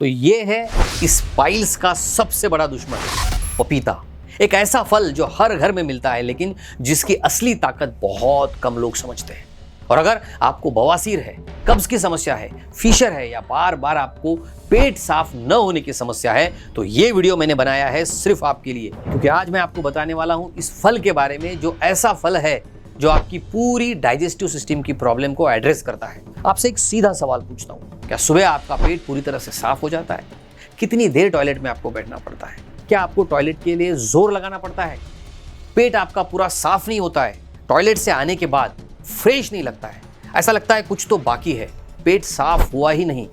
तो ये है इस पाइल्स का सबसे बड़ा दुश्मन, पपीता। एक ऐसा फल जो हर घर में मिलता है लेकिन जिसकी असली ताकत बहुत कम लोग समझते हैं। और अगर आपको बवासीर है, कब्ज की समस्या है, फीशर है या बार बार आपको पेट साफ न होने की समस्या है, तो ये वीडियो मैंने बनाया है सिर्फ आपके लिए, क्योंकि आज मैं आपको बताने वाला हूं इस फल के बारे में जो ऐसा फल है जो आपकी पूरी डाइजेस्टिव सिस्टम की प्रॉब्लम को एड्रेस करता है। आपसे एक सीधा सवाल पूछता हूं, क्या सुबह आपका पेट पूरी तरह से साफ हो जाता है? कितनी देर टॉयलेट में आपको बैठना पड़ता है? क्या आपको टॉयलेट के लिए जोर लगाना पड़ता है? पेट आपका पूरा साफ नहीं होता है, टॉयलेट से आने के बाद फ्रेश नहीं लगता है, ऐसा लगता है कुछ तो बाकी है, पेट साफ हुआ ही नहीं।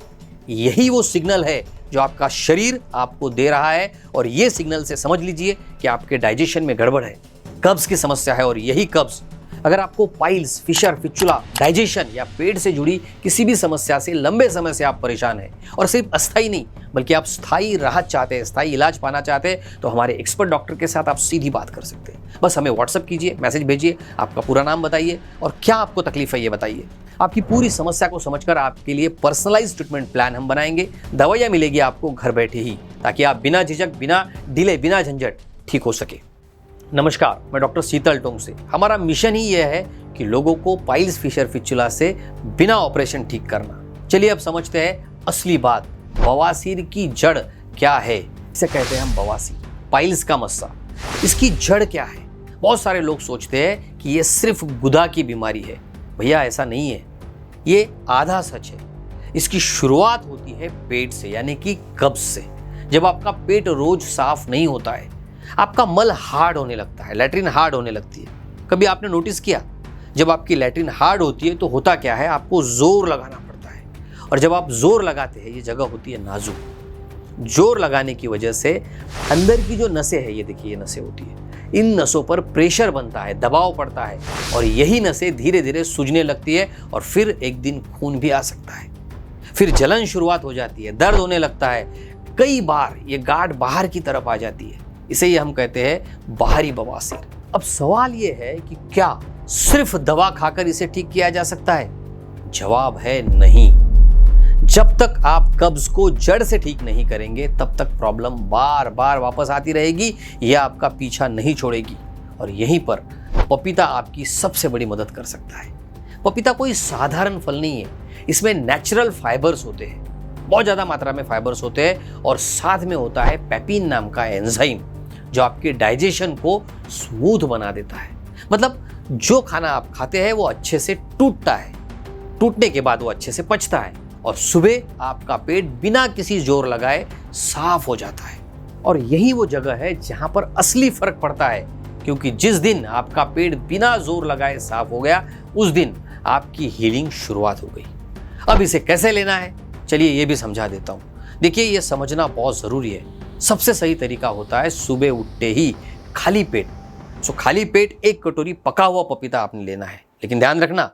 यही वो सिग्नल है जो आपका शरीर आपको दे रहा है, और ये सिग्नल से समझ लीजिए कि आपके डाइजेशन में गड़बड़ है, कब्ज की समस्या है। और यही कब्ज, अगर आपको पाइल्स, फिशर, फिचुला, डाइजेशन या पेट से जुड़ी किसी भी समस्या से लंबे समय से आप परेशान हैं, और सिर्फ अस्थायी नहीं बल्कि आप स्थायी राहत चाहते हैं, स्थायी इलाज पाना चाहते हैं, तो हमारे एक्सपर्ट डॉक्टर के साथ आप सीधी बात कर सकते हैं। बस हमें व्हाट्सअप कीजिए, मैसेज भेजिए, आपका पूरा नाम बताइए और क्या आपको तकलीफ है ये बताइए। आपकी पूरी समस्या को समझकर आपके लिए पर्सनलाइज्ड ट्रीटमेंट प्लान हम बनाएंगे। दवाइयाँ मिलेगी आपको घर बैठे ही, ताकि आप बिना झिझक, बिना डिले, बिना झंझट ठीक हो सके। नमस्कार, मैं डॉक्टर शीतल टोंग से। हमारा मिशन ही यह है कि लोगों को पाइल्स, फिशर, फिचुला से बिना ऑपरेशन ठीक करना। चलिए अब समझते हैं असली बात, बवासीर की जड़ क्या है। इसे कहते हैं हम बवासीर, पाइल्स का मस्सा। इसकी जड़ क्या है? बहुत सारे लोग सोचते हैं कि ये सिर्फ गुदा की बीमारी है। भैया ऐसा नहीं है, ये आधा सच है। इसकी शुरुआत होती है पेट से, यानी कि कब्ज से। जब आपका पेट रोज साफ नहीं होता है, आपका मल हार्ड होने लगता है, लैट्रिन हार्ड होने लगती है। कभी आपने नोटिस किया, जब आपकी लैट्रिन हार्ड होती है तो होता क्या है, आपको जोर लगाना पड़ता है। और जब आप जोर लगाते हैं, ये जगह होती है नाजुक। जोर लगाने की वजह से अंदर की जो नसें हैं, ये देखिए, ये नसें होती है, इन नसों पर प्रेशर बनता है, दबाव पड़ता है, और यही नसें धीरे धीरे सूजने लगती है, और फिर एक दिन खून भी आ सकता है। फिर जलन शुरुआत हो जाती है, दर्द होने लगता है, कई बार ये गांठ बाहर की तरफ आ जाती है। इसे ही हम कहते हैं बाहरी बवासीर। अब सवाल ये है कि क्या सिर्फ दवा खाकर इसे ठीक किया जा सकता है? जवाब है नहीं। जब तक आप कब्ज को जड़ से ठीक नहीं करेंगे, तब तक प्रॉब्लम बार बार वापस आती रहेगी, यह आपका पीछा नहीं छोड़ेगी। और यहीं पर पपीता आपकी सबसे बड़ी मदद कर सकता है। पपीता कोई साधारण फल नहीं है, इसमें नेचुरल फाइबर्स होते हैं, बहुत ज्यादा मात्रा में फाइबर्स होते हैं, और साथ में होता है पेपिन नाम का एंजाइम, जो आपके डाइजेशन को स्मूथ बना देता है। मतलब जो खाना आप खाते हैं वो अच्छे से टूटता है, टूटने के बाद वो अच्छे से पचता है, और सुबह आपका पेट बिना किसी जोर लगाए साफ हो जाता है। और यही वो जगह है जहां पर असली फर्क पड़ता है, क्योंकि जिस दिन आपका पेट बिना जोर लगाए साफ हो गया, उस दिन आपकी हीलिंग शुरुआत हो गई। अब इसे कैसे लेना है, चलिए ये भी समझा देता हूं। देखिए, ये समझना बहुत जरूरी है। सबसे सही तरीका होता है सुबह उठते ही खाली पेट, खाली पेट एक कटोरी पका हुआ पपीता आपने लेना है। लेकिन ध्यान रखना,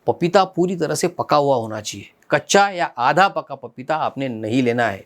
पपीता पूरी तरह से पका हुआ होना चाहिए, कच्चा या आधा पका पपीता आपने नहीं लेना है।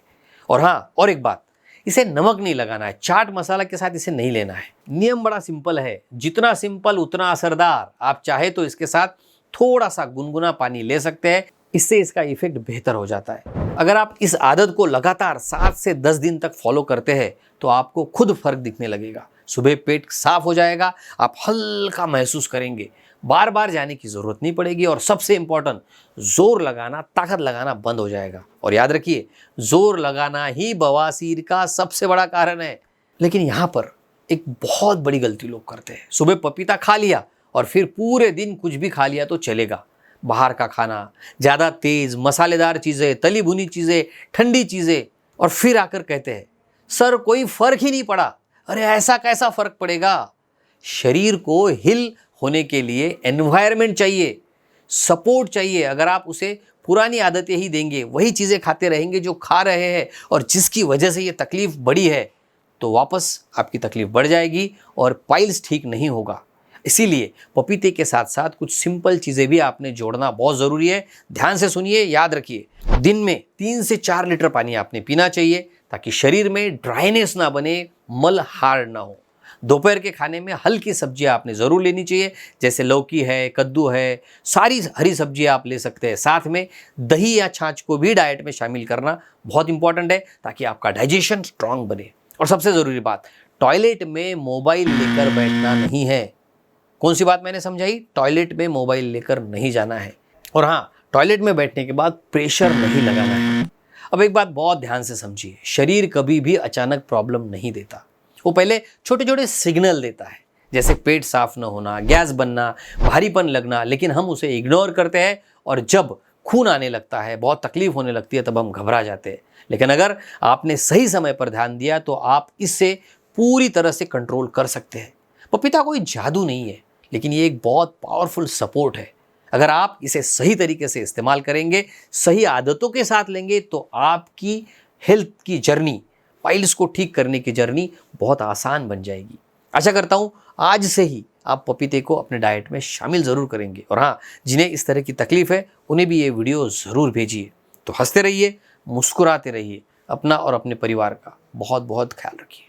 और हाँ, और एक बात, इसे नमक नहीं लगाना है, चाट मसाला के साथ इसे नहीं लेना है। नियम बड़ा सिंपल है, जितना सिंपल उतना असरदार। आप चाहे तो इसके साथ थोड़ा सा गुनगुना पानी ले सकते हैं, इससे इसका इफेक्ट बेहतर हो जाता है। अगर आप इस आदत को लगातार 7 से 10 दिन तक फॉलो करते हैं, तो आपको खुद फर्क दिखने लगेगा। सुबह पेट साफ हो जाएगा, आप हल्का महसूस करेंगे, बार बार जाने की जरूरत नहीं पड़ेगी, और सबसे इंपॉर्टेंट, जोर लगाना, ताकत लगाना बंद हो जाएगा। और याद रखिए, जोर लगाना ही बवासीर का सबसे बड़ा कारण है। लेकिन यहाँ पर एक बहुत बड़ी गलती लोग करते हैं। सुबह पपीता खा लिया और फिर पूरे दिन कुछ भी खा लिया तो चलेगा। बाहर का खाना, ज़्यादा तेज मसालेदार चीज़ें, तली भुनी चीज़ें, ठंडी चीज़ें, और फिर आकर कहते हैं सर कोई फर्क ही नहीं पड़ा। अरे ऐसा कैसा फर्क पड़ेगा? शरीर को हिल होने के लिए एनवायरनमेंट चाहिए, सपोर्ट चाहिए। अगर आप उसे पुरानी आदतें ही देंगे, वही चीज़ें खाते रहेंगे जो खा रहे हैं, और जिसकी वजह से ये तकलीफ बढ़ी है, तो वापस आपकी तकलीफ बढ़ जाएगी और पाइल्स ठीक नहीं होगा। इसीलिए पपीते के साथ साथ कुछ सिंपल चीज़ें भी आपने जोड़ना बहुत ज़रूरी है। ध्यान से सुनिए, याद रखिए, दिन में 3 से 4 लीटर पानी आपने पीना चाहिए, ताकि शरीर में ड्राइनेस ना बने, मल हार्ड ना हो। दोपहर के खाने में हल्की सब्जियां आपने ज़रूर लेनी चाहिए, जैसे लौकी है, कद्दू है, सारी हरी सब्जियां आप ले सकते हैं। साथ में दही या छाछ को भी डाइट में शामिल करना बहुत इंपॉर्टेंट है ताकि आपका डाइजेशन स्ट्रांग बने। और सबसे ज़रूरी बात, टॉयलेट में मोबाइल लेकर बैठना नहीं है। कौन सी बात मैंने समझाई? टॉयलेट में मोबाइल लेकर नहीं जाना है। और हाँ, टॉयलेट में बैठने के बाद प्रेशर नहीं लगाना है। अब एक बात बहुत ध्यान से समझिए, शरीर कभी भी अचानक प्रॉब्लम नहीं देता। वो पहले छोटे छोटे सिग्नल देता है, जैसे पेट साफ न होना, गैस बनना, भारीपन लगना, लेकिन हम उसे इग्नोर करते हैं और जब खून आने लगता है, बहुत तकलीफ होने लगती है, तब हम घबरा जाते हैं। लेकिन अगर आपने सही समय पर ध्यान दिया तो आप इससे पूरी तरह से कंट्रोल कर सकते हैं। पपीता कोई जादू नहीं है, लेकिन ये एक बहुत पावरफुल सपोर्ट है। अगर आप इसे सही तरीके से इस्तेमाल करेंगे, सही आदतों के साथ लेंगे, तो आपकी हेल्थ की जर्नी, पाइल्स को ठीक करने की जर्नी बहुत आसान बन जाएगी। आशा करता हूँ आज से ही आप पपीते को अपने डाइट में शामिल ज़रूर करेंगे। और हाँ, जिन्हें इस तरह की तकलीफ है उन्हें भी ये वीडियो ज़रूर भेजिए। तो हंसते रहिए, मुस्कुराते रहिए, अपना और अपने परिवार का बहुत बहुत ख्याल रखिए।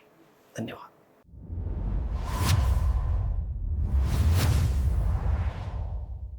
धन्यवाद।